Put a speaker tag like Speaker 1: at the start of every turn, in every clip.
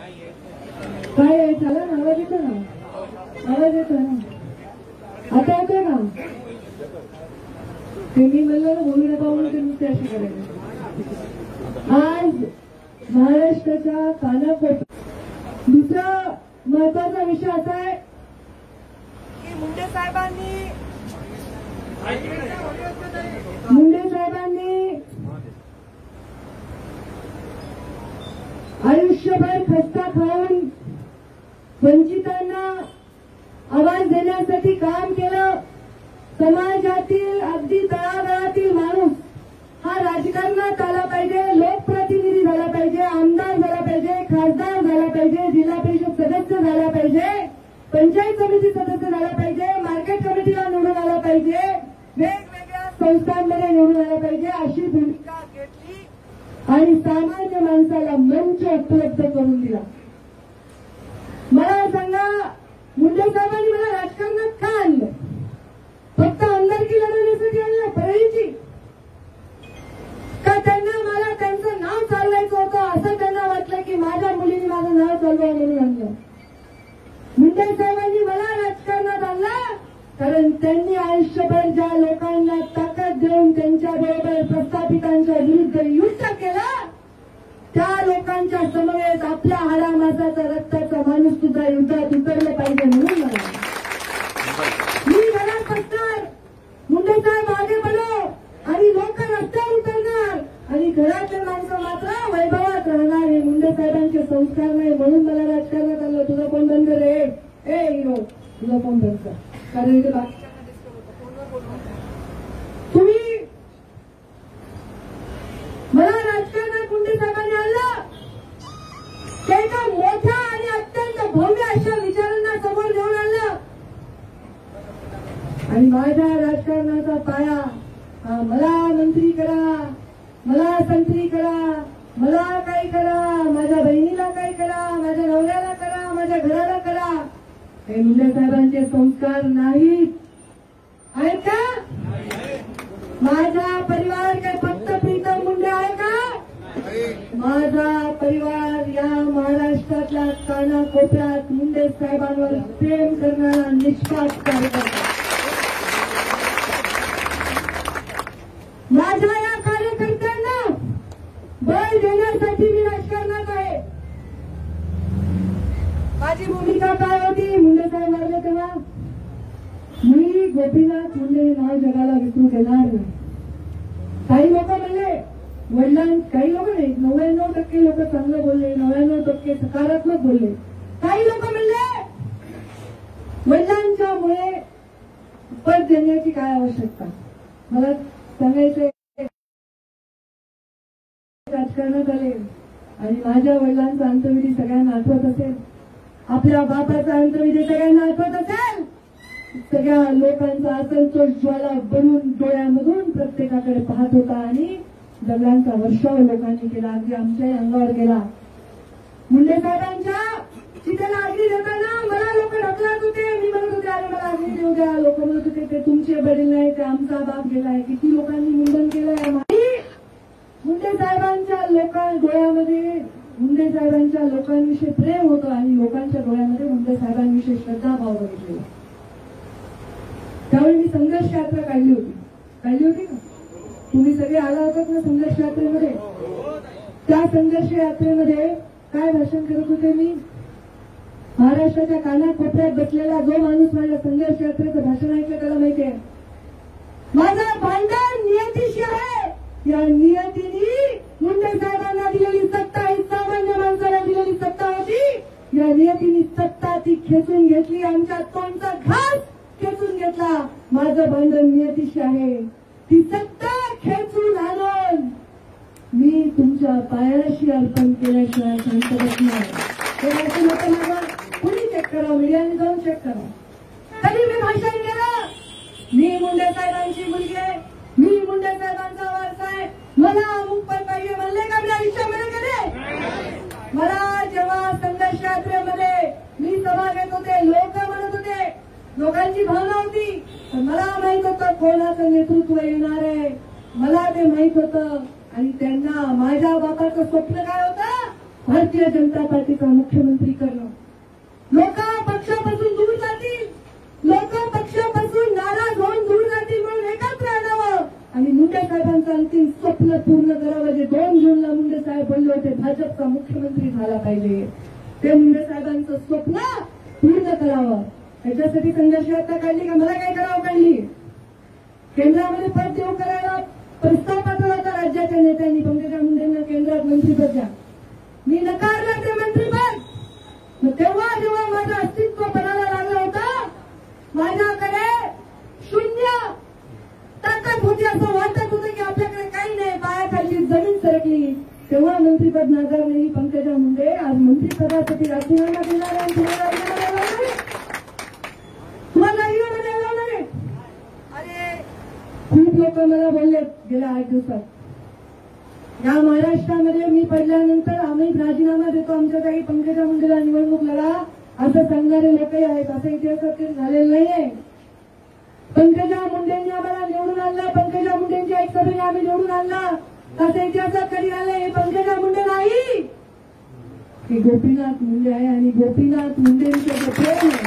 Speaker 1: काय झालं ना? आवाज येतो ना? आवाज येतो ना? आता येतोय ना? ते मी म्हणलं ना बोलू नका म्हणून ते नुसते अशी करायला. आज महाराष्ट्राच्या कानाकोपऱ्यात दुसरा महत्वाचा विषय असा आहे की मुंडे साहेबांनी आयुष्यभर खस्ता खाऊन वंचितांना आवाज देण्यासाठी काम केलं. समाजातील अगदी तळागाळातील माणूस हा राजकारणात आला पाहिजे, लोकप्रतिनिधी झाला पाहिजे, आमदार झाला पाहिजे, खासदार झाला पाहिजे, जिल्हा परिषद सदस्य झाला पाहिजे, पंचायत समिती सदस्य झाला पाहिजे, मार्केट कमिटीला निवडून आला पाहिजे, वेगवेगळ्या संस्थांमध्ये निवडून आला पाहिजे, अशी भूमिका घेतली आणि सामान्य माणसाला मंच उपलब्ध करून दिला. मला सांगा, मुंडे साहेबांनी मला राजकारणात का आणलं? फक्त आमदारकी लढवण्यासाठी आणलं परळीची? का त्यांना मला त्यांचं नाव चालवायचं होतं असं त्यांना वाटलं की माझ्या मुलीने माझं नाव चालवावं म्हणून आणलं? मुंडे साहेबांनी मला राजकारणात आणलं कारण त्यांनी आयुष्यभर ज्या लोकांना ताकद देऊन त्यांच्याबरोबर प्रस्थापितांच्या विरुद्ध युद्ध केलं त्या लोकांच्या समवेत आपल्या हाडामासाचा रक्ताचा माणूस सुद्धा युद्धात उतरलं पाहिजे म्हणून मला. मी घरात बसणार, मुंडे साहेब मागे बलो आणि लोक रस्त्यावर उतरणार आणि घरातले माणसं मात्र वैभवात राहणार. हे मुंडे साहेबांचे संस्कार नाही म्हणून मला राजकारणात आलं. तुझा फोन बंद रे, ए हिरो तुझा फोन बंद कर, कारण इथे बाकीच्यांना डिस्टर्ब होतं. फोनवर बोलू तुम्ही. मला राजकारणात मुंडे साहेबांनी आणलं ते एका मोठ्या आणि अत्यंत भव्य अशा विचारांना समोर घेऊन आणलं आणि माझ्या राजकारणाचा पाया मला मंत्री करा, मला संत्री करा, मला काही करा, माझ्या बहिणीला काही करा, माझ्या नवऱ्याला करा, माझ्या घराला करा, हे मुंडे साहेबांचे संस्कार नाहीत. आहेत का? माझा परिवार काय फक्त प्रीतम मुंडे आहे का? माझा परिवार या महाराष्ट्रातल्या कानाकोपऱ्यात मुंडे साहेबांवर प्रेम करणारा निष्पाप कार्यकर्ता. माझ्या या कार्यकर्त्यांना बळ देण्यासाठी मी राजकारणात आहे. माझी भूमिका काय होती? मुंडे साहेब मारले तेव्हा मी गोपीनाथ मुंडे नाव जगाला विसरू देणार नाही. काही लोक म्हणले काही लोक नाही, 99% लोक चांगलं बोलले, 99% सकारात्मक बोलले. काही लोक म्हणले वडिलांच्यामुळे पद देण्याची काय आवश्यकता. मला सांगायचंय राजकारणात आले आणि माझ्या वडिलांचा अंत्यविधी सगळ्यांना आठवत असेल, आपल्या बापाचा अंत्यविधी सगळ्यांना आठवत असेल. सगळ्या लोकांचा असंतोष ज्वाला बनून डोळ्यामधून प्रत्येकाकडे पाहत होता आणि दगडांचा वर्षाव लोकांनी केला, अगदी आमच्याही अंगावर केला. मुंडे साहेबांच्या चितेला अग्नी देताना मला लोक ढकलत होते. मी म्हणत होते अरे मला अग्नी देऊ द्या. लोक म्हणत होते ते तुमचे वडील नाही, ते आमचा बाप गेलाय. किती लोकांनी मुंडन केलंय. मुंडे साहेबांच्या डोळ्यामध्ये मुंडे साहेबांच्या लोकांविषयी प्रेम होतं आणि लोकांच्या डोळ्यामध्ये मुंडे साहेबांविषयी श्रद्धाभाव बघितलेला. त्यावेळी मी संघर्ष यात्रा काढली होती ना. तुम्ही सगळे आला होतात ना संघर्ष यात्रेमध्ये. त्या संघर्ष यात्रेमध्ये काय भाषण करत होते मी? महाराष्ट्राच्या कानाकोपऱ्यात बसलेला जो माणूस माझ्या संघर्ष यात्रेचं भाषण ऐकलं त्याला माहिती आहे माझं भांडण नियतीशी आहे. या नियतीने मुंडे साहेबांना दिलेली सत्ता ही सामान्य माणसाला दिलेली सत्ता होती. या नियतीने सत्ता ती खेचून घेतली, आमच्या तोंडचा घास खेचून घेतला. माझं भांडण नियतीशी आहे. ती सत्ता खेचून आणून मी तुमच्या पायाशी अर्पण केल्याशिवाय शांत बसणार. ते लोक माझं कुणी चेक करा, मीडियाने जाऊन चेक करा. कधी मी भाषण केलं? मी मुंडे साहेबांची मुलगी आहे, मी मुंडे साहेबांचा वारसा आहे, मला अमुक पण पाहिजे म्हणले का मी आयुष्यामध्ये कधी? मला जेव्हा संघर्ष यात्रेमध्ये मी सभा घेत होते, लोक म्हणत होते, लोकांची भावना होती, पण मला माहित होतं कोणाचं नेतृत्व येणार आहे. मला ते माहित होतं आणि त्यांना माझ्या बापाचं स्वप्न काय होतं? भारतीय जनता पार्टीचा मुख्यमंत्री करणं. लोक पक्षापासून दूर जातील, लोक पक्षापासून नाराज होऊन दूर जातील म्हणून एकत्र आणावं आणि मुंडे साहेबांचं अंतिम स्वप्न पूर्ण करावं. जे 2 जूनला मुंडे साहेब बोलले होते भाजपचा मुख्यमंत्री झाला पाहिजे, ते मुंडे साहेबांचं स्वप्न पूर्ण करावं. याच्यासाठी संघर्ष यात्रा काढली का? मला काय करावं काढली? केंद्रामध्ये पद देऊ करायला प्रस्ताव पाठवला होता राज्याच्या नेत्यांनी. पंकजा मुंडेंना केंद्रात मंत्रीपद द्या. मी नकारलं ते मंत्रीपद. मग तेव्हा जेव्हा माझं अस्तित्व पणाला लागलं होतं, माझ्याकडे शून्य ताकद होती, असं वाटत होतं की आपल्याकडे काही नाही, पायाखाली जमीन सरकली, तेव्हा मंत्रीपद नाकारलेली पंकजा मुंडे आज मंत्रिपदासाठी राजीनामा देणार आहे. तुम्हाला राजीनामा द्यायला होणार आहे. अरे खूप लोक मला बोलले गेल्या 8 दिवसात, या महाराष्ट्रामध्ये मी पडल्यानंतर आम्ही राजीनामा देतो, आमच्या काही पंकजा मुंडेला निवडणूक लढा असं सांगणारे लोकही आहेत. असं इतिहासात काही झालेलं नाहीये. पंकजा मुंडेंनी आम्हाला निवडून आणलं, पंकजा मुंडेंच्या एक सभेने आम्ही निवडून आणलं, असं इतिहासात कधी झालंय? हे पंकजा मुंडे नाही, हे गोपीनाथ मुंडे आहे. आणि गोपीनाथ मुंडेंचं जे प्रेम आहे,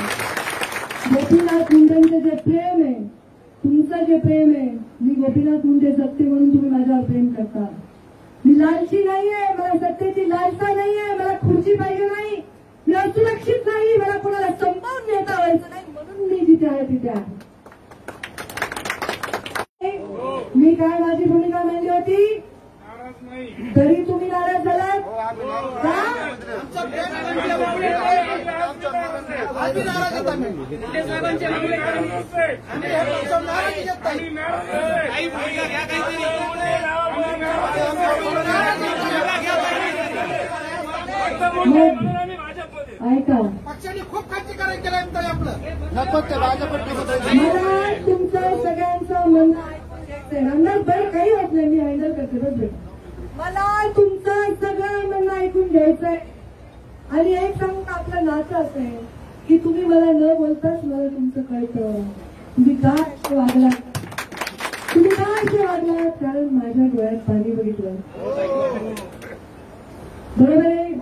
Speaker 1: गोपीनाथ मुंडेंचं जे प्रेम आहे, तुमचं जे प्रेम आहे, मी गोपीनाथ मुंडे जगते म्हणून तुम्ही माझ्यावर प्रेम करता. मी लालची नाहीये, मला सत्तेची लालसा नाहीये, मला खुर्ची पाहिजे नाही, मी असुरक्षित नाही, मला कोणाला संपवून नेता व्हायचं नाही, म्हणून मी जिथे आहे तिथे आहे. मी काय माझी भूमिका मांडली होती, तरी तुम्ही नाराज झालात का? ऐका,
Speaker 2: पक्षाने खूप खाजगीकरण केलं आपलं.
Speaker 1: मला तुमचं सगळ्यांचं म्हणणं अंदाज बरं काही होत नाही, मी हँडल करते. बघ, मला तुमचं सगळं म्हणणं ऐकून घ्यायचंय. आणि एक सांगू का, आपलं नातं असं आहे की तुम्ही मला न बोलताच मला तुमचं कळतं. तुम्ही का असे वागलात, तुम्ही का असे वागलात, कारण माझ्या डोळ्यात पाणी बघितलं. बरोबर आहे?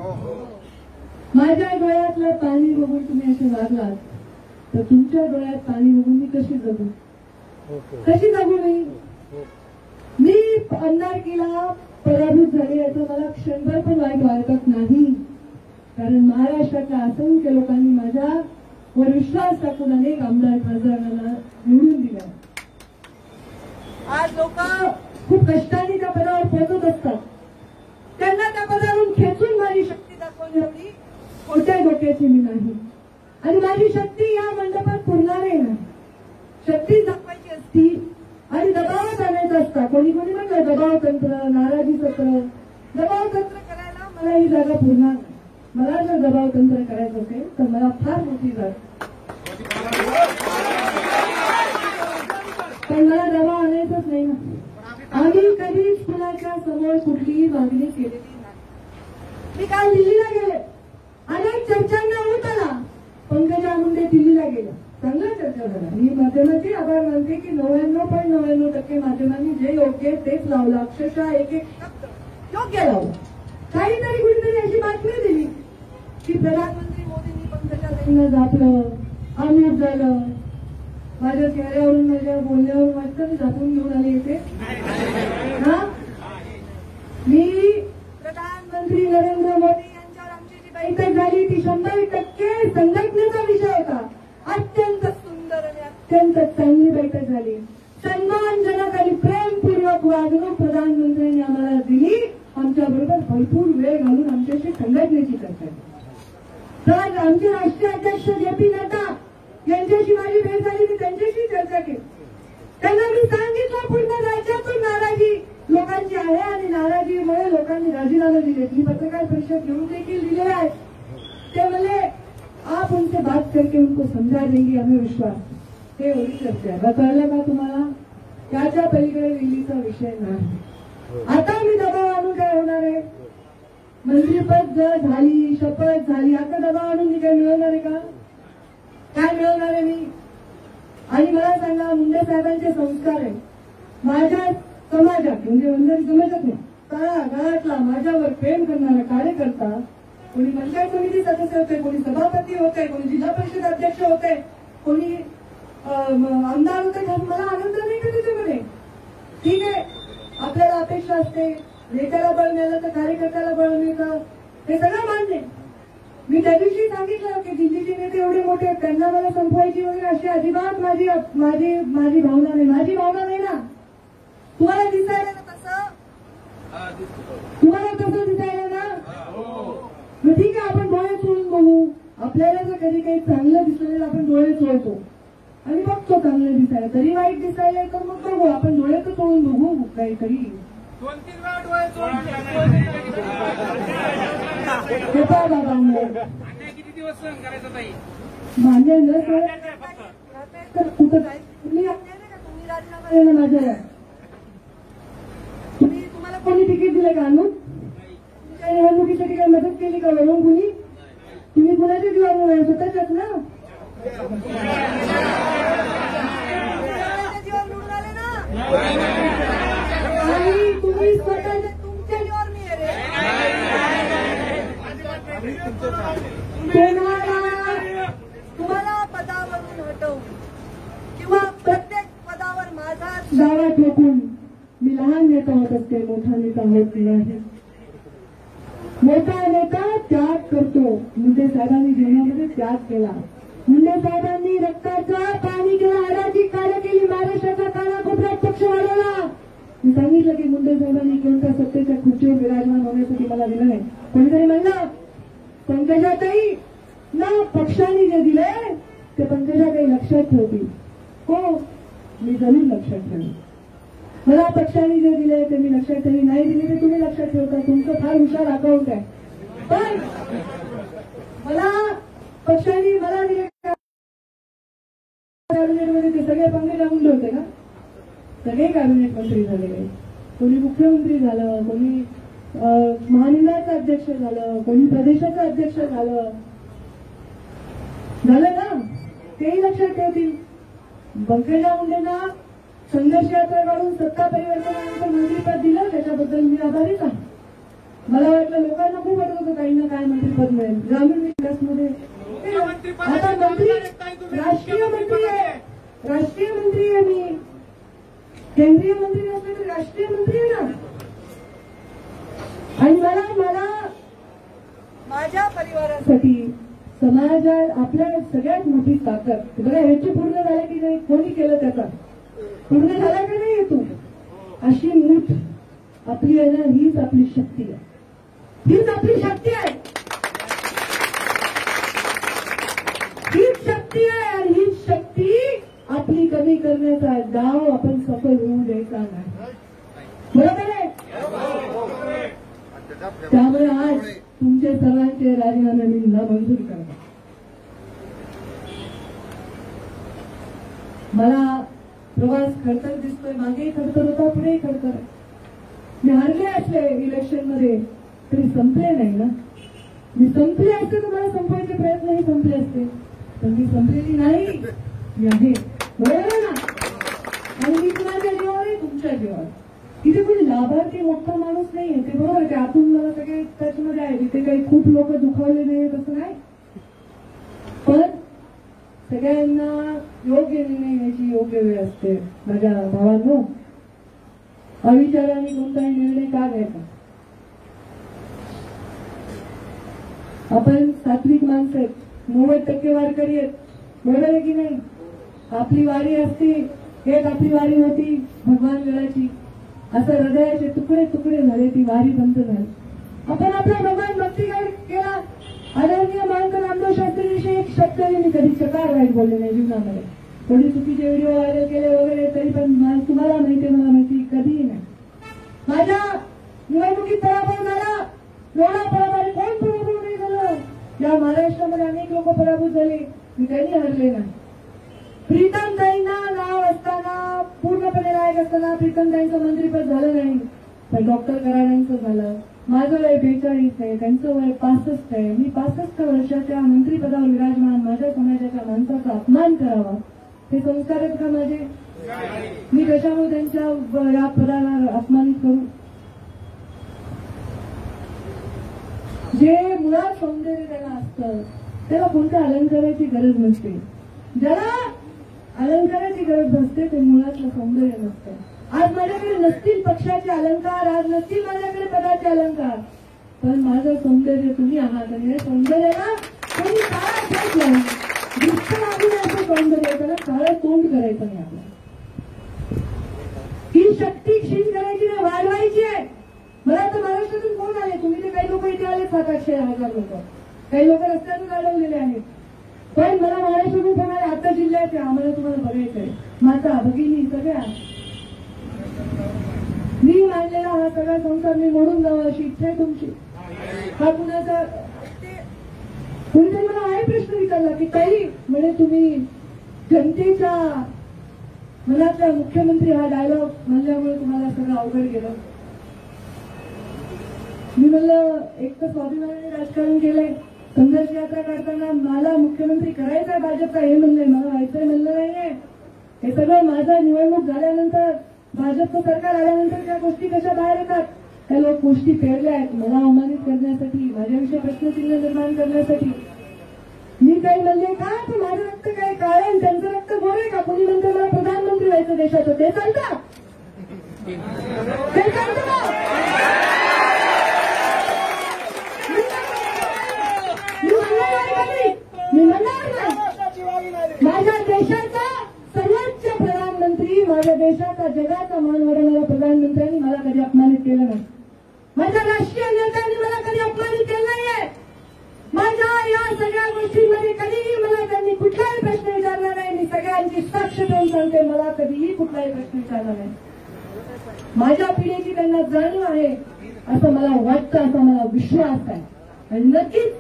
Speaker 1: माझ्या डोळ्यातलं पाणी बघून तुम्ही असे वागलात, तर तुमच्या डोळ्यात पाणी बघून मी कशी जगू, कशी जगू? मी आमदारकीला पराभूत झाले याचं मला क्षणभर पण वाईट वाटत नाही, कारण महाराष्ट्रातल्या असंख्य लोकांनी माझ्यावर विश्वास टाकून अनेक आमदार खासदारांना निवडून दिला. आज लोक खूप कष्टाने त्या पदावर पोहोचत असतात. त्यांना त्या पदावरून खेचून माझी शक्ती दाखवली एवढी खोट्या डोक्याची मी नाही. आणि माझी शक्ती या मंडपात पुरणारही नाही. शक्ती दाखवायची असती आणि दबावात आणायचं असता. कोणी कोणी म्हणलं दबाव तंत्र, नाराजी सत्र. दबाव तंत्र करायला मला ही जागा पुरणार नाही. मला जर दबाव तंत्र करायचं असेल तर मला फार मोठी जागा, पण मला दबाव आणायचंच नाही ना. आम्ही कधीच कुणाच्या समोर कुठलीही मागणी केलेली नाही. मी काल दिल्लीला गेले, अनेक चर्चांना ऊत आला. पंकजा मुंडे दिल्लीला गेल्या, चांगल्या चर्चा झाल्या. मी माध्यमाचे आभार मानते की 99.99% माध्यमांनी जे योग्य तेच लावलं, अक्षरशः एक एक शब्द योग्य लावलं. काहीतरी कुठेतरी अशी बातमी दिली की प्रधानमंत्री मोदींनी पंकजाताईंना झापलं, अमूक झालं. माझ्या चेहऱ्यावरून, माझ्या बोलण्यावरून वाटतं मी झापून घेऊन आले इथे. हा, मी प्रधानमंत्री नरेंद्र मोदी यांच्यावर आमची जी बैठक झाली ती 100% संघटनेचा विषय होता. अत्यंत सुंदर आणि अत्यंत चांगली बैठक झाली. सन्मानजनक आणि प्रेमपूर्वक वागणूक प्रधानमंत्र्यांनी आम्हाला दिली. आमच्याबरोबर भरपूर वेळ घालून आमच्याशी संघटनेची चर्चा केली. तर आमचे राष्ट्रीय अध्यक्ष जे.पी. नड्डा यांच्याशी माझी भेट झाली, मी त्यांच्याशी चर्चा केली. त्यांना मी सांगितलं पूर्ण राज्यातून नाराजी लोकांची आहे आणि नाराजीमुळे लोकांनी राजीनामे दिले. मी पत्रकार परिषद घेऊन देखील दिलेले आहे. ते म्हणले आप उनसे बात करके उनको समझा देंगे, हमें विश्वास. हे एवढी चर्चा आहे. कळलं का तुम्हाला? त्याच्या पलीकडे दिल्लीचा विषय नाही. आता मी दबाव आणून काय होणार आहे? मंत्रीपद जर झाली, शपथ झाली, आता दबाव आणून मी काय मिळवणार आहे का? काय मिळवणार आहे मी? आणि मला सांगा, मुंडे साहेबांचे संस्कार आहे. माझ्या समाजात म्हणजे वंजारी समाजात नाही, तळागाळातला माझ्यावर प्रेम करणारा कार्यकर्ता कोणी पंचायत समिती सदस्य होते, कोणी सभापती होते, कोणी जिल्हा परिषद अध्यक्ष होते, कोणी आमदार होते. मला आनंद नाही का त्याच्यामध्ये? ठीक आहे, आपल्याला अपेक्षा असते नेत्याला बळ मिळालं तर कार्यकर्त्याला बळ मिळतं, हे सगळं मान्य. मी त्या दिवशी सांगितलं की दिल्लीचे नेते एवढे मोठे आहेत, त्यांना मला संपवायची वगैरे अशी अजिबात माझी भावना नाही. माझी भावना नाही ना. तुम्हाला दिसायला ना तसं, तुम्हाला तसं दिसायला ना, मग ठीक आहे, आपण डोळे चोळून बघू. आपल्याला जर कधी काही चांगलं दिसलं आपण डोळे चोळतो आणि बघतो चांगलं दिसायला. तरी वाईट दिसायला तर मग बघू, आपण डोळे तर चोळून बघू काहीतरी.
Speaker 2: 2-3 वेळा डोळे चोळले. किती दिवस सहन करायचं ताई?
Speaker 1: मान्य न तर कुठं तुम्ही राजीनामा दिला माझ्याला? तुम्हाला कोणी तिकीट दिलं का आणून? तुमच्या निवडणुकीसाठी काही मदत केली का वरून कुणी? तुम्ही कुणाच्या जीवावर? स्वतःच्याच ना. तुम्ही स्वतःच्या तुमच्या जीवावर मी आहे रे. तुम्हाला पदावरून हटवू किंवा प्रत्येक पदावर माझा दावा ठोकून मी लहान नेता होत असते, मोठा नेता होत नाही. मोठा नेता त्याग करतो. मुंडे साहेबांनी जीवनामध्ये त्याग केला. मुंडे साहेबांनी रक्ताचं पाणी केलं, हराची कार्य केली, महाराष्ट्राच्या कानाकोपऱ्यात पक्ष वाढवला. मी सांगितलं की मुंडे साहेबांनी कोणत्या सत्तेच्या खुर्चीवर विराजमान होण्यासाठी मला दिलं नाही. कोणीतरी म्हणलं पंकजाताई ना पक्षाने जे दिले ते पंकजाताई लक्षात ठेवतील. हो, मी जरूर लक्षात ठेवेन. मला पक्षाने जे दिले ते मी लक्षात ठेवी, नाही दिले ते तुम्ही लक्षात ठेवता. तुमचं फार हुशार अकाउंट आहे. पण मला पक्षाने मला दिले कॅबिनेटमध्ये ते सगळे पंकजा मुंडे होते का? सगळे कॅबिनेट मंत्री झाले. कोणी मुख्यमंत्री झालं, कोणी महामंडळाचं अध्यक्ष झालं, कोणी प्रदेशाचं अध्यक्ष झालं ना. तेही लक्षात ठेवतील. पंकजा मुंडेंना संघर्ष यात्रा काढून सत्ता परिवर्तनानंतर मंत्रीपद दिलं, त्याच्याबद्दल मी आभारीच आहे. मला वाटलं लोकांना खूप वाटत होतं काहींना काय मंत्रीपद मिळेल. ग्रामीण विकासमध्ये आता मंत्री राष्ट्रीय मंत्री आहे. राष्ट्रीय मंत्री आहे मी. केंद्रीय मंत्री नसले तर राष्ट्रीय मंत्री आहे ना. आणि मला माझ्या परिवारासाठी समाजात आपल्या सगळ्यात मोठी ताकद बघा. ह्याची पूर्ण झालं की नाही? कोणी केलं त्याचा पूर्ण झाला की नाही येतो? अशी मूठ आपली आहे ना, हीच आपली शक्ती आहे. हीच आपली शक्ती आहे. हीच शक्ती आहे. आणि हीच शक्ती आपली कमी करण्याचा डाव आपण सफल होऊ द्यायचा नाही. बरोबर आहे? त्यामुळे आज तुमचे सर्वांचे राजीनामे मी मंजूर करतो. मला प्रवास खडतर दिसतोय, मागेही खडतर होता, पुढेही खडतर आहे. मी हारले असले इलेक्शनमध्ये तरी संपले नाही ना. मी संपले असते तर मला संपवायचे प्रयत्नही संपले असते, पण मी संपलेली नाही. मी आहे. बरोबर ना? आणि मी कुणाच्या जीवावर आहे? तुमच्या जीवावर. इथे कोणी लाभार्थी मोठा माणूस नाहीये, ते बरोबर आहे. आतून मला सगळे टचमध्ये आहे. तिथे काही खूप लोक दुखावले नाही तसं नाही, पण सगळ्यांना योग्य निर्णय घ्यायची योग्य वेळ असते. माझ्या भावांनो, अविचाराने कोणताही निर्णय का घ्यायचा? आपण सात्विक माणसं आहेत, 90% वारकरी आहेत. बरोबर आहे की नाही? आपली वारी असती, एक आपली वारी होती भगवान गडाची. असं हृदयाचे तुकडे तुकडे झाले, ती वारी बंद झाली. आपण आपला भगवान भक्तीगड केला. आदरणीय मानकर नामदेव शास्त्रीविषयी एक शब्द मी कधी चकार वाईट बोलले नाही जीवनामध्ये. थोडी चुकीचे व्हिडिओ व्हायरल केले वगैरे, तरी पण तुम्हाला माहिती, मला माहिती, कधीही नाही. माझ्या निवडणुकीत पराभव झाला. एवढा पराभव कोण पराभव नाही झालं? या महाराष्ट्रामध्ये अनेक लोक पराभूत झाले, मी काही हरले नाही. प्रीतमताईंना नाव असताना, पूर्णपणे नायक असताना प्रीतमताईंचं मंत्रीपद झालं नाही, पण डॉक्टर कराडांचं झालं. माझं वय 42 आहे, त्यांचं वय 65 आहे. मी 65 वर्षाच्या मंत्रीपदावर विराजमान. माझ्या समाजाच्या माणसाचा अपमान करावा हे संस्कार आहेत का माझे? मी कशामुळे त्यांच्या या पदाला अपमानित करू? जे मुळात सौंदर्य त्याला असतं त्याला कोणत्या अलंकाराची गरज नसते. ज्याला अलंकाराची गरज नसते ते मुळातलं सौंदर्य नसतं. आज माझ्याकडे नसतील पक्षाचे अलंकार, आज नसतील माझ्याकडे पदाचे अलंकार, पण माझं सौंदर्य तुम्ही आहात आणि या सौंदर्याला कोणी काळा ठेवत नाही. दृष्ट लागून असं सौंदर्य त्याला काळं तोंड करायचं नाही. आपल्याला ही शक्ती क्षीण करायची नाही, वाढवायची आहे. मला तर महाराष्ट्रातून कोण आले, तुम्ही ते काही लोक इथे आले 700-800 लोक, काही लोक रस्त्यातून अडवलेले आहेत. पण मला महाराष्ट्रातून सांगायला आता जिल्ह्यात आम्हाला तुम्हाला बघायचंय. माता भगिनी सगळ्या मी मांडलेला हा सगळा संसार मी मोडून जावा अशी इच्छा आहे तुमची. हा कुणाचा कुणीतरी मला हाही प्रश्न विचारला की ताई म्हणजे तुम्ही जनतेच्या मनातला मुख्यमंत्री हा डायलॉग म्हणल्यामुळे तुम्हाला सगळं अवघड गेलं. मी म्हणलं एक तर स्वाभिमानाने राजकारण केलंय, संघर्ष यात्रा काढताना मला मुख्यमंत्री करायचंय भाजपचा हे म्हणलंय, मला व्हायचंय म्हणलं नाहीये. हे सगळं माझं निवडणूक झाल्यानंतर भाजपचं सरकार आल्यानंतर त्या गोष्टी कशा बाहेर येतात. त्या लोक गोष्टी पेरल्या आहेत मला अवमानित करण्यासाठी, माझ्याविषयी प्रश्नचिन्ह निर्माण करण्यासाठी. मी काही म्हणले का तर माझं रक्त काय काळे आणि त्यांचं रक्त गोरे का. कोणी म्हणते मला प्रधानमंत्री व्हायचं देशाचं, ते चालतं ते चालतं. मी म्हणणार नाही. माझ्या देशाचा सर्वोच्च प्रधानमंत्री, माझ्या देशाचा जगाचा मान वाढवणारा प्रधानमंत्र्यांनी मला कधी अपमानित केलं नाही. माझ्या राष्ट्रीय नेत्यांनी मला कधी अपमानित केलं नाहीये. माझ्या या सगळ्या गोष्टींमध्ये कधीही मला त्यांनी कुठलाही प्रश्न विचारला नाही. मी सगळ्यांची साक्ष देऊन सांगते मला कधीही कुठलाही प्रश्न विचारला नाही. माझ्या पिढीची त्यांना जाणीव आहे असं मला वाटतं, असा मला विश्वास आहे. आणि नक्कीच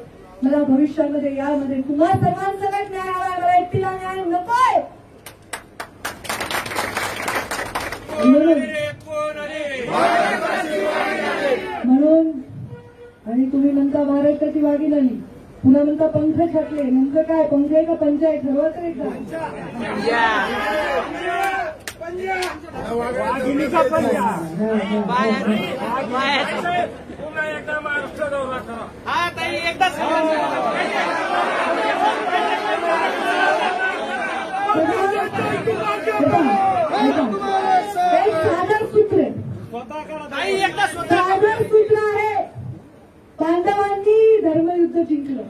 Speaker 1: मला भविष्यामध्ये यामध्ये तुम्हा सर्वांसकट न्याय हवा. मला एकटीला न्याय नकोय. म्हणून आणि तुम्ही म्हणता महाराष्ट्राची वागी नाही, पुन्हा म्हणता पंख छाटले. नेमकं काय पंख आहे का पंचायत ठरवा तर एकदा. साधर सूत्र आहे. पांडवांनी धर्मयुद्ध जिंकलं,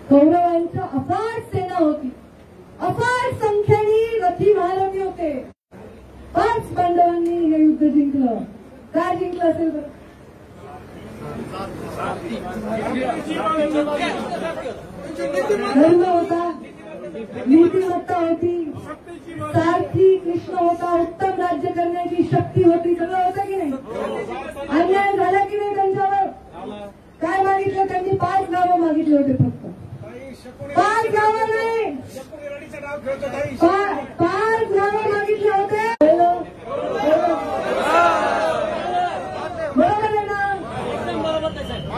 Speaker 1: कौरवांच्या अफाट सेना होती, अफाट संख्येने रथी महारथी होते. 5 पांडवांनी हे युद्ध जिंकलं. का जिंकलं असेल बरं. धर्म होता, नीतिमत्ता होती, सारथी कृष्ण होता, उत्तम राज्य करण्याची शक्ती होती. सगळं होतं की नाही. अन्याय झाला की नाही त्यांच्यावर. काय मागितलं त्यांनी. 5 गावं मागितले होते फक्त. 5 गावं नाही, 5 गावं मागितले होते. बरोबर आहे ना.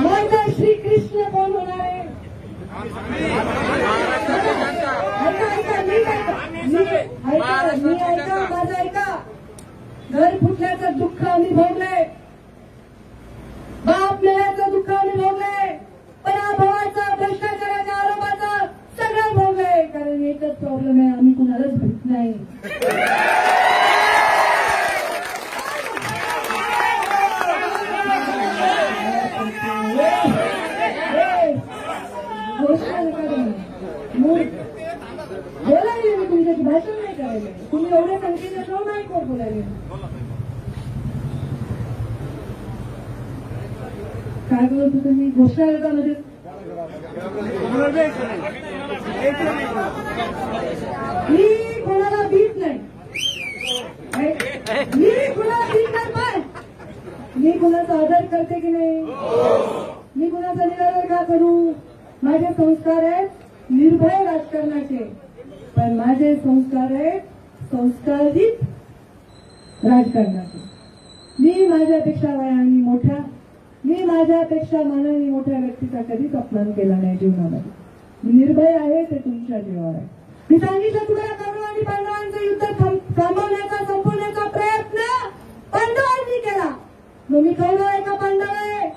Speaker 1: मग श्रीकृष्ण कोण होणार आहे. ऐका माझं ऐका. घर फुटल्याचं दुःख आम्ही भोगलंय, बाप मेल्याचं दुःख आम्ही भोगलंय, पराभवाचा भ्रष्टाचाराच्या आरोपाचा सगळं भोगलंय. कारण एकच प्रॉब्लेम आहे, आम्ही कुणालाच भेट नाही. बोलायले मी तुमच्याशी, भाषण नाही करायला. तुम्ही एवढ्या संख्येने जाऊ नाही कोण बोलायले. काय बोलत होतो मी. घोषणा गटामध्ये मी कोणाला भीत नाही. मी कुणाला भीत नाही, पण मी कुणाचा आदर करते की नाही. मी कुणाचा निरादर का करू. माझे संस्कार आहेत निर्भय राजकारणाचे, पण माझे संस्कार आहेत संस्कारित राजकारणाचे. मी माझ्यापेक्षा वयाने मोठ्या, मी माझ्यापेक्षा मनाने मोठ्या व्यक्तीचा कधीच अपमान केला नाही जीवनामध्ये. मी निर्भय आहे, ते तुमच्या जीवावर आहे. मी सांगितलं तुम्हाला कौरव आणि पांडवांचं युद्ध थांबवण्याचा संपवण्याचा प्रयत्न पांडवांनी केला. मग मी कौरव आहे का पांडव आहे.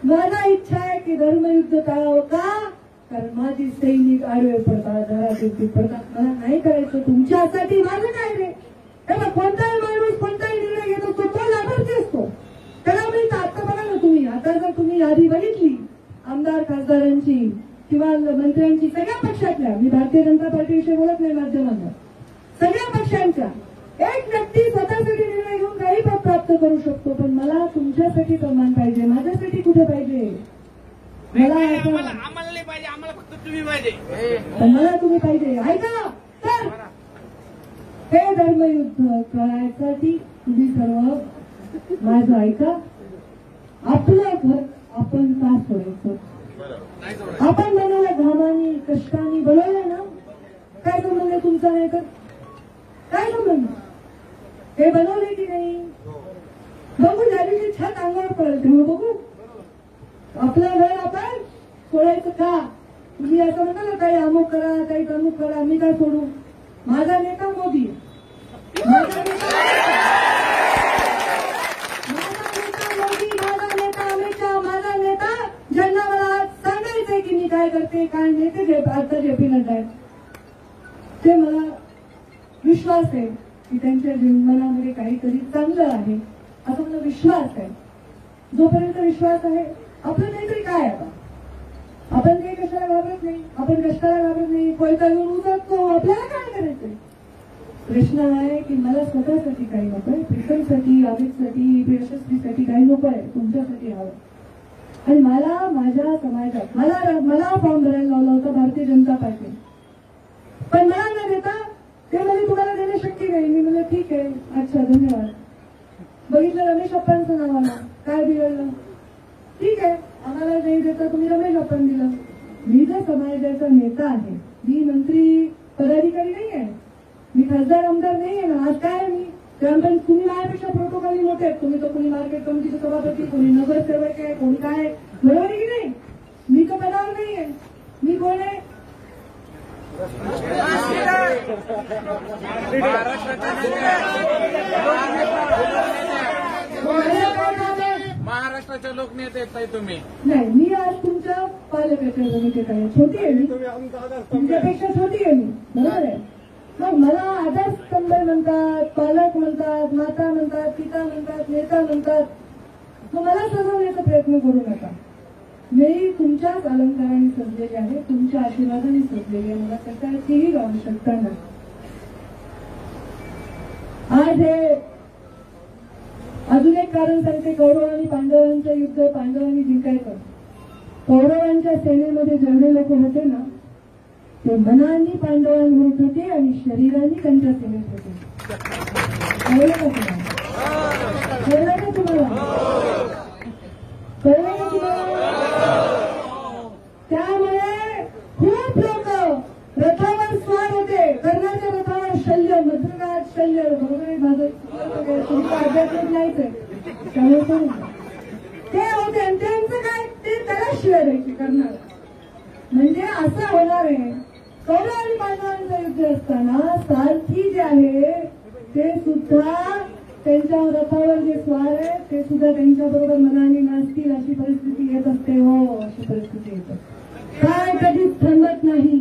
Speaker 1: मला इच्छा आहे की धर्मयुद्ध टाळावं का? कारण माझी सैनिक आडवे पडतात, घरात पडतात. मला नाही करायचं. तुमच्यासाठी माझं काय रे? तेव्हा कोणताही माणूस कोणताही निर्णय घेतो तो लाभार्थी असतो. त्याला मी आता बघा ना, तुम्ही आता जर तुम्ही यादी बघितली आमदार खासदारांची किंवा मंत्र्यांची सगळ्या पक्षातल्या, मी भारतीय जनता पार्टीविषयी बोलत नाही माध्यमांना, सगळ्या पक्षांच्या एक व्यक्ती स्वतःसाठी निर्णय घेऊन काही पद प्राप्त करू शकतो. पण मला तुमच्यासाठी सन्मान पाहिजे. माझ्यासाठी कुठे पाहिजे? मला
Speaker 2: आम्हाला नाही पाहिजे, आम्हाला फक्त तुम्ही पाहिजे.
Speaker 1: मला तुम्ही पाहिजे. ऐका तर हे धर्मयुद्ध करायसाठी तुम्ही सर्व माझं ऐका. आपलं घर आपण का सोडायचं? आपण बनवलं घामानी कष्टाने बनवलं ना. काय संबंध तुमचा? नाही तर काय संबंध? हे बनवले की नाही बघू. ज्या दिवशी छत अंगावर पडेल तेव्हा बघू. आपलं घर आपण सोडायचं का? तुम्ही असं म्हणता ना, काही अमुक करा, काही तमुक करा. मी काय सोडू? माझा नेता मोदी, माझा नेता मोदी, माझा नेता अमित शहा, माझा नेता ज्यांना मला सांगायचंय की मी काय करते काय नाही, ते आता जेपी नड्डा आहेत. ते मला विश्वास आहे की त्यांच्या जीवनामध्ये काहीतरी चांगलं आहे असा मला विश्वास आहे. जोपर्यंत विश्वास आहे आपलं काहीतरी काय. आता आपण काही कशाला घाबरत नाही, आपण कष्टाला घाबरत नाही. कोयता घेऊन उतरतो. आपल्याला काय करायचंय? प्रश्न आहे की मला स्वतःसाठी काही नकोय, प्रीतमसाठी, अमितसाठी, यशस्वीसाठी काही नकोय. तुमच्यासाठी हवं. आणि मला माझ्या समाजात मला फॉर्म भरायला लावला होता भारतीय जनता पार्टी. पण मला न देता ते म्हणजे तुम्हाला देणं शक्य नाही. मी म्हणलं ठीक आहे, अच्छा धन्यवाद. बघितलं रमेश अप्पांचं नाव आलं. काय बिघडलं? ठीक आहे, आम्हाला नाही देता तुम्ही रमेश अप्पांना दिलं. मी जर समाजाचा नेता आहे, मी मंत्री पदाधिकारी नाही आहे, मी खासदार आमदार नाही आहे ना. आज काय आहे मी? ग्रामपंचायत तुम्ही माझ्यापेक्षा प्रोटोकॉल मोठे आहेत. तुम्ही तर कोणी मार्केट कमिटीचे सभापती, कोणी नगरसेवक आहे, कोणी काय. बरोबर आहे की नाही? मी तर पदावर नाही आहे. मी कोण आहे?
Speaker 2: महाराष्ट्राचे लोकनेते आहेत तुम्ही.
Speaker 1: नाही, मी आज तुमच्या पालकाच्या भूमिकेत आहे. छोटी आहे मी, तुमच्यापेक्षा छोटी आहे मी. बरोबर आहे. मग मला आधारस्तंभ म्हणतात, पालक म्हणतात, माता म्हणतात, पिता म्हणतात, नेता म्हणतात. मग मला सजवण्याचा प्रयत्न करू नका. मी तुमच्याच अलंकाराने सजलेली आहे, तुमच्या आशीर्वादाने सजलेली आहे. मला कशाचीही आवश्यकता नाही. आज हे अजून एक कारण सांगते. कौरव आणि पांडवांचं युद्ध पांडवांनी जिंकायचं. कौरवांच्या सेनेमध्ये जेवढे लोक होते ना, ते मनाने पांडवांविरुद्ध होते आणि शरीराने त्यांच्या सेनेत होते. कळलं का तुम्हाला? कळलं का तुम्हाला? कळलं का तुम्हाला? त्यामुळे खूप लोक रथावर स्वार होते. कर्णाच्या रथावर शल्य, मद्रकात शल्य. बरोबर माझं तुमचं अध्यात्मिक नाहीच आहे त्यामुळे ते होते. आणि त्यांचं काय, ते त्याला शिवाय द्यायचे करणार. म्हणजे असं होणार आहे. कौरव आणि पांडवांचं युद्ध असताना सारथी जे आहे ते सुद्धा त्यांच्या रथावर जे स्वार आहे ते सुद्धा त्यांच्याबरोबर मनाने नाचतील अशी परिस्थिती येत असते. हो, अशी परिस्थिती येते. काय कधीच थांबत नाही.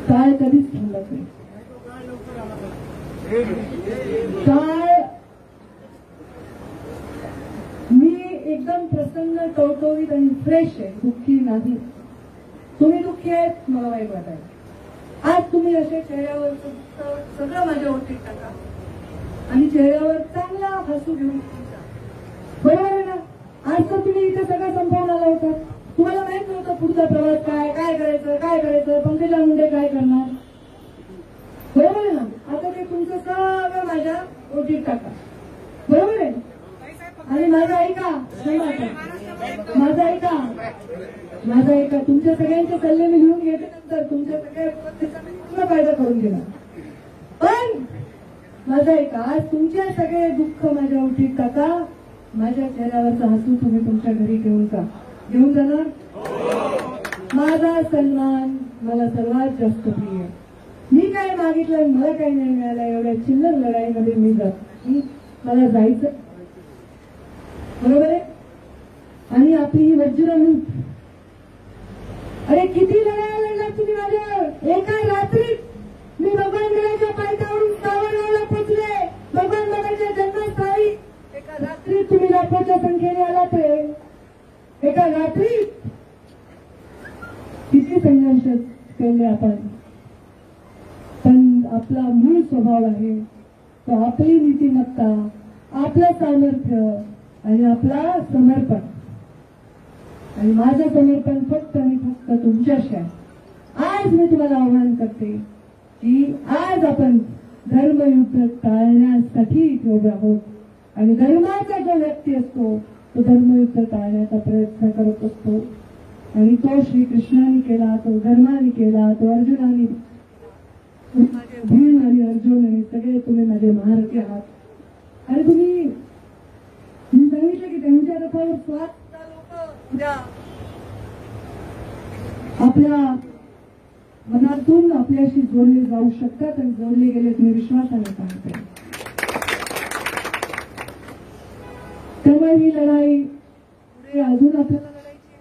Speaker 1: काय कधीच थांबत नाही. काय मी एकदम प्रसन्न, टवटवीत आणि फ्रेश आहे. दुःखी नाही. तुम्ही दुःखी आहेत, मला वाईट वाटायला. आज तुम्ही असे चेहऱ्यावर सगळं माझ्या ओटीत टाका आणि चेहऱ्यावर चांगला हसू घेऊन तुमचा. बरोबर आहे ना? आज तर तुम्ही इथे सगळं संपवून आला होता. तुम्हाला माहित नव्हतं पुढचा प्रवास काय करायचं, पंकजा मुंडे काय करणार. बरोबर आहे ना? आता ते तुमचं सगळं माझ्या ओटीत टाका. बरोबर आहे? आणि माझा ऐका, माझा ऐका. तुमच्या सगळ्यांचे सल्ले मी लिहून घेते. नंतर तुमच्या सगळ्या फायदा करून घेणार. पण माझा ऐका, आज तुमच्या सगळे दुःख माझ्या ओटीत टाका. माझ्या चेहऱ्यावरचा हसू तुम्ही तुमच्या घरी घेऊन जाणार. माझा सन्मान मला सर्वात जास्त प्रिय. मी काय मागितलं, मला काही नाही मिळालं. एवढ्या चिल्लर लढाईमध्ये मी मला जायचं. बरोबर आहे? आणि आपली ही वज्रमूठ. अरे किती लढाया लढलात तुम्ही माझ्यावर. एका रात्रीत मी भगवान गडाच्या पायथ्यावरून सावरगावला पोचले. भगवान गडाच्या जन्मस्थळी एका रात्रीत तुम्ही लाखोच्या संख्येने आलात रे. एका रात्रीत किती संघर्ष केले आपण. पण आपला मूळ स्वभाव आहे तो आपली नीतिमत्ता, आपलं सामर्थ्य आणि आपला समर्पण. आणि माझं समर्पण फक्त आणि फक्त तुमच्याशी आहे. आज मी तुम्हाला आव्हान करते की आज आपण धर्मयुद्ध टाळण्यासाठी इथे उभे आहोत. आणि धर्माचा जो व्यक्ती असतो तो धर्मयुद्ध टाळण्याचा प्रयत्न करत असतो. आणि तो श्रीकृष्णाने केला, तो धर्माने केला, तो अर्जुनाने, भीम आणि अर्जुन आणि सगळे तुम्ही माझे महारथी आहात. आणि तुम्ही सांगितलं की त्यांच्या रथावर स्वार आपल्या मनातून आपल्याशी जोडले जाऊ शकतात आणि जोडले गेले तुम्ही विश्वासाने सांगते. त्यामुळे ही लढाई पुढे अजून आपल्याला लढायची,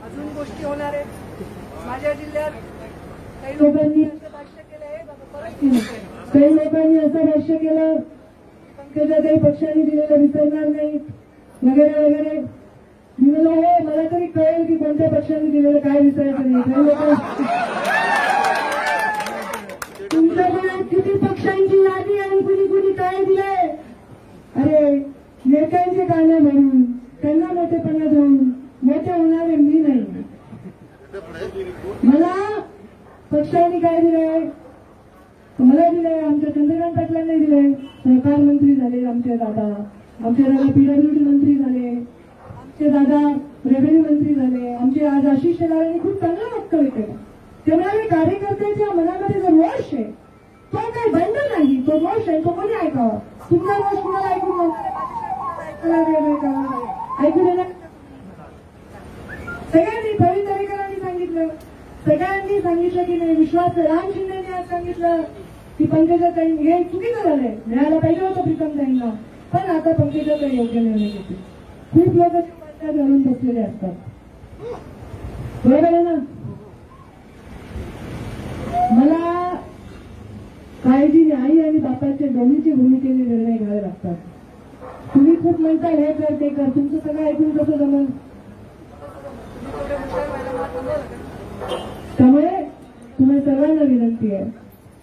Speaker 1: अजून गोष्टी होणार आहेत. माझ्या जिल्ह्यात काही लोकांनी असं भाष्य केलंय, काही लोकांनी असं भाष्य केलं पंकजाताई पक्षाने दिलेलं विसरणार नाही वगैरे वगैरे. मी म्हणलं हो, मला तरी कळेल की कोणत्या पक्षाने दिलेलं काय विसरायचं नाही. काही लोक तुमच्याकडे किती पक्षांची यादी आणि कुणी कुणी काय दिलंय. अरे नेत्यांचे काने भरून त्यांना मोठेपणा देऊन मोठे होणारे मी नाही. मला पक्षांनी काय दिलंय, मला दिलंय, आमच्या चंद्रकांत पाटलांनी दिलंय. सहकार मंत्री झाले आमचे दादा पीडब्ल्यूडी मंत्री झाले, आमचे दादा रेव्हेन्यू मंत्री झाले, आमचे आज आशिष शेलारांनी खूप चांगलं वक्तव्य केलं. त्यामुळे कार्यकर्त्याच्या मनामध्ये जो रोष आहे तो काही बंद नाही, तो रोष आहे तो कोणी ऐकावा. तुमचा रोष कुणाला ऐकून ऐकू देणार. सगळ्यांनी प्रवीण दरेकरांनी सांगितलं, सगळ्यांनी सांगितलं की नाही. विश्वास राम शिंदेनी आज सांगितलं की पंकजाताई हे चुकीचं झालंय, मिळायला पाहिजे होतं प्रीतमताईंना, पण आता पंकजाताई योग्य निर्णय घेते. खूप लोक धरून बसलेले असतात, बरोबर आहे ना. मला काळजीने आई आणि बापाच्या दोन्हीची भूमिकेने निर्णय घ्यावे लागतात. तुम्ही खूप म्हणता हे कर ते कर, तुमचं सगळं ऐकून कसं जमल. त्यामुळे तुम्हाला सर्वांना विनंती आहे,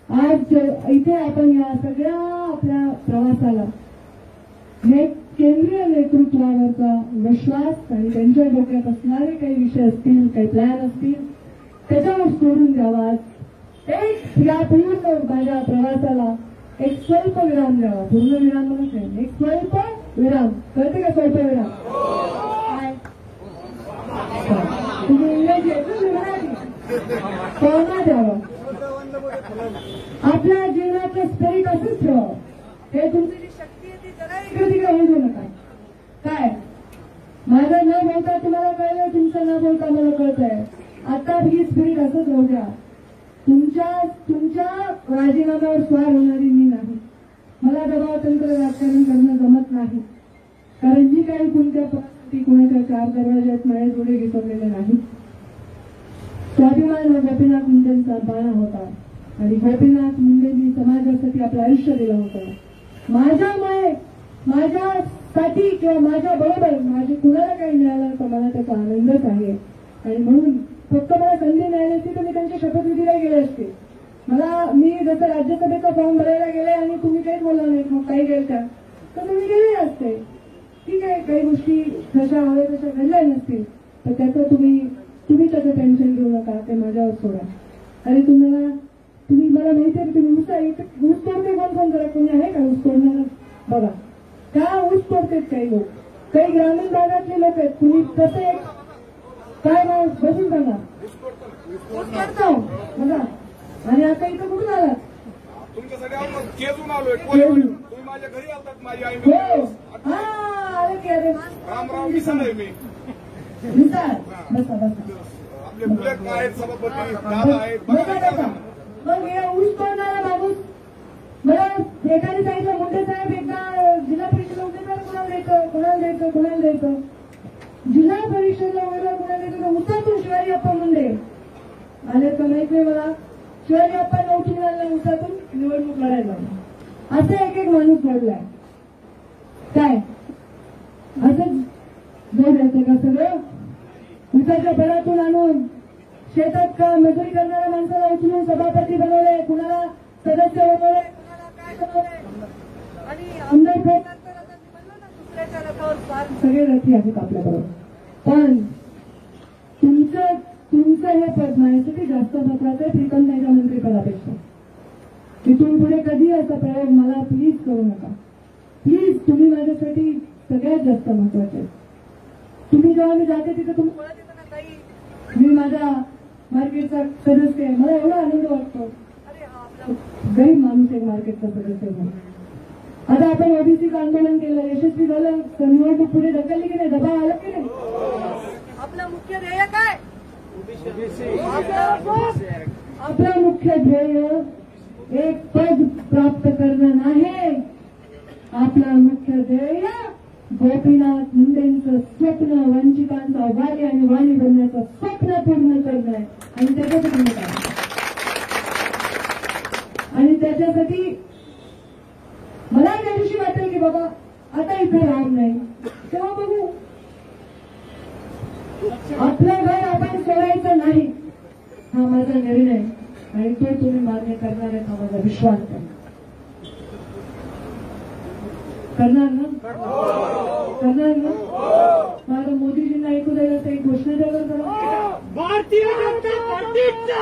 Speaker 1: आज इथे आपण या सगळ्या आपल्या प्रवासाला हे केंद्रीय नेतृत्वावरचा विश्वास आणि त्यांच्या डोक्यात असणारे काही विषय असतील, काही प्लॅन असतील त्याच्यावर सोडून द्यावा. एक या पूर्ण माझ्या प्रवासाला एक स्वल्प विराम द्यावा. पूर्ण विराम म्हणत नाही, एक स्वल्प विराम. कळते का स्वल्प विराम काय? तुम्ही इंग्रजी आहे मराठी द्यावा. आपल्या जीवनाचं स्पिरिट असंच ठेवावं. हे तुमची जी शक्ती आहे ती जरा इकडे तिकडे होऊ देऊ नका. काय माझं न बोलता तुम्हाला कळलं, तुमचं न बोलता मला कळतंय. आता ही स्पिरिट असंच राहू द्या. तुमच्या राजीनाम्यावर स्वार होणारी मी नाही. मला दबावतंत्र राजकारण करणं जमत नाही. कारण जी काही कोणत्या पक्षासाठी कोणाच्या चार दरवाज्यात माझ्या जोडे घेतलेले नाही. स्वाभिमान हा गोपीनाथ मुंडेंचा बाणा होता आणि गोपीनाथ मुंडेंनी समाजासाठी आपलं आयुष्य दिलं होतं. माझ्यामुळे माझ्यासाठी किंवा माझ्या बरोबर माझे कुणाला काही मिळालं तर मला त्याचा आनंदच आहे. आणि म्हणून फक्त मला संधी मिळाली असती तर मी त्यांच्या शपथविधीला गेले असते. मी जसं राज्यसभेचा फॉर्म भरायला गेले आणि तुम्ही काहीच बोलला नाही, मग काही गेल्या तर तुम्ही गेले असते. ठीक आहे, काही गोष्टी जशा हव्या तशा घडल्या नसतील तर त्याचं तुम्ही त्याचं टेन्शन घेऊ नका, ते माझ्यावर सोडा. अरे तुम्ही मला माहिती आहे तुम्ही ऊस तोडते कोण करा, कोणी आहे का ऊस तोडणार बघा. त्या ऊस तोडतेत काही लोक, काही ग्रामीण भागातले लोक आहेत. कुणी कसं आहे काय नाव बसून सांगा करतो बघा. आणि आता इथं कुठून आलात?
Speaker 2: तुमच्यासाठी आलोय. तुम्ही माझ्या घरी आलतात, माझी आई.
Speaker 1: हो हा अरे की अरे
Speaker 2: रामराव मिसाळ आहे मी.
Speaker 1: मिसाळ बसा बसा.
Speaker 2: आपले बुलेट आहेत, सभापती दादा आहेत.
Speaker 1: मग हे ऊस तोडणारा माणूस मला एकाने सांगितलं मुंडे साहेब एकदा जिल्हा परिषद उमेदवार कोणाला द्यायचं. जिल्हा परिषदेला उमेदवार कोणाला तर उसातून शिवाजी अप्पा मुंडे आले का माहित नाही मला. शिवाजी अप्पांना उठून आणलं उसातून निवडणूक लढायला. असं एक माणूस घडलाय काय असं जोडायचं का सगळं. उसाच्या भरातून आणून शेतात का मजुरी करणाऱ्या माणसाला उचलून सभापती बनवलंय, कुणाला सदस्य बनवलंय, कुणाला काय बनवलंय आणि आमदार दुसऱ्याच्या रथावर फार सगळे रथी आहेत आपल्याबरोबर. पण तुमचं हे पद माझ्यासाठी जास्त महत्वाचं आहे प्रीतम ताईच्या मंत्रिपदापेक्षा. इथून पुढे कधी असा प्रयोग मला प्लीज करू नका. प्लीज तुम्ही माझ्यासाठी सगळ्यात जास्त महत्वाचे. तुम्ही जेव्हा मी जाते तिथे तुम्ही बोलत येतं ना ताई मी माझ्या मार्केटचा सदस्य आहे, मला एवढा आनंद वाटतो. अरे हा आपला गरीब माणूस एक मार्केटचा सदस्य म्हणून. आता आपण ओबीसीचं आंदोलन केलं, यशस्वी झालं, निवडणूक पुढे ढकलली की नाही, दबाव आला की नाही. आपलं मुख्य ध्येय काय. आपलं मुख्य ध्येय एक पद प्राप्त करणं नाही. आपलं मुख्य ध्येय गोपीनाथ मुंडेंचं स्वप्न वंचितांचा वाली आणि वाणी बनण्याचं स्वप्न पूर्ण करणं आहे. आणि त्याच्यासाठी काय आणि त्याच्यासाठी मला त्या दिवशी वाटेल की बाबा आता इथे राहणार नाही तेव्हा बघू. आपलं घर आपण सोडायचं नाही हा माझा निर्णय आणि तो तुम्ही मान्य करणार आहे हा माझा विश्वास आहे. करणार ना करणार ना. मला मोदीजींना ऐकू द्यायला तर एक घोषणा द्यायला जरा.
Speaker 3: भारतीय जनता पार्टीचा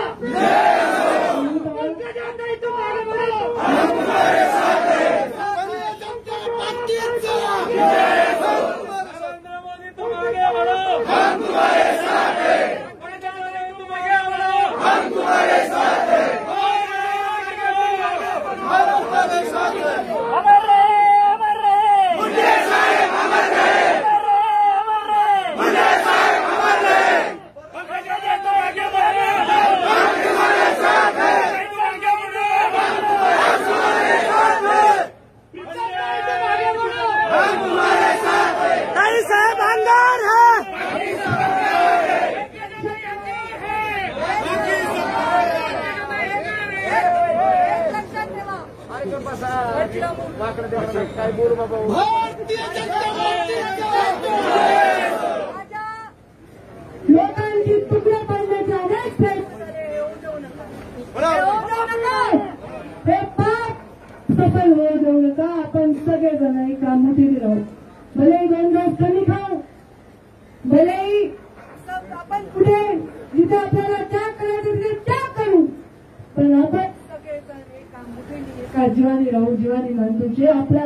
Speaker 3: काय बोलू बाबा.
Speaker 1: लोकांची तुकडे पडण्याच्या अनेक हे पाप सफल होऊ देऊ नका. आपण सगळेजण एका मुठीने राहू. भलेही 2 दिवस कमी खाऊ, भलेही आपण पुढे जिथे आपल्याला त्याग करायचं तिथे त्याग करू, पण आपण सगळेजण एका मुठीने एका जीवाने राहू. जीवाने मानतो जे आपल्या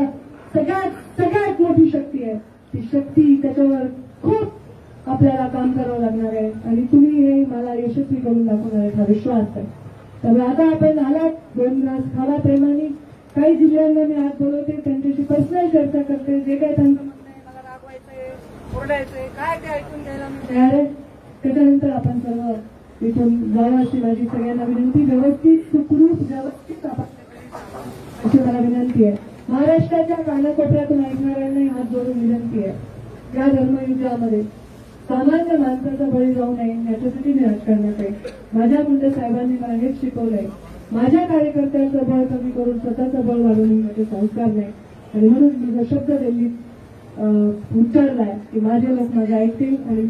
Speaker 1: सगळ्यात मोठी शक्ती आहे ती शक्ती त्याच्यावर खूप आपल्याला काम करावं लागणार आहे आणि तुम्ही हे मला यशस्वी करून दाखवणार आहे हा विश्वास आहे. त्यामुळे आता आपण आलात 2 ग्लास खावा प्रेमाने. काही जिल्ह्यांना मी आज बोलवते त्यांच्याशी पर्सनल चर्चा करते. जे काही त्यांचं म्हणणं आहे मला रागवायचंय ओरडायचंय काय ते ऐकून घ्यायला मी तयार आहे. त्याच्यानंतर आपण सर्व इथून जावं अशी माझी सगळ्यांना विनंती. व्यवस्थित सुखरूप व्यवस्थित आपण अशी मला विनंती आहे. महाराष्ट्राच्या कानाकोपऱ्यातून ऐकणाऱ्यांना हात जोडून विनंती आहे. या धर्मयुद्धामध्ये सामान्य माणसाचा बळी जाऊ नये याच्यासाठी मी राजकारणात आहे. माझ्या मुंडे साहेबांनी मला हेच शिकवलंय. माझ्या कार्यकर्त्यांचं बळ कमी करून स्वतःचं बळ वाढवून माझे संस्कार नाही आणि म्हणून मी जो शब्द दिल्लीत उच्चारलाय की माझे लोक माझं ऐकतील आणि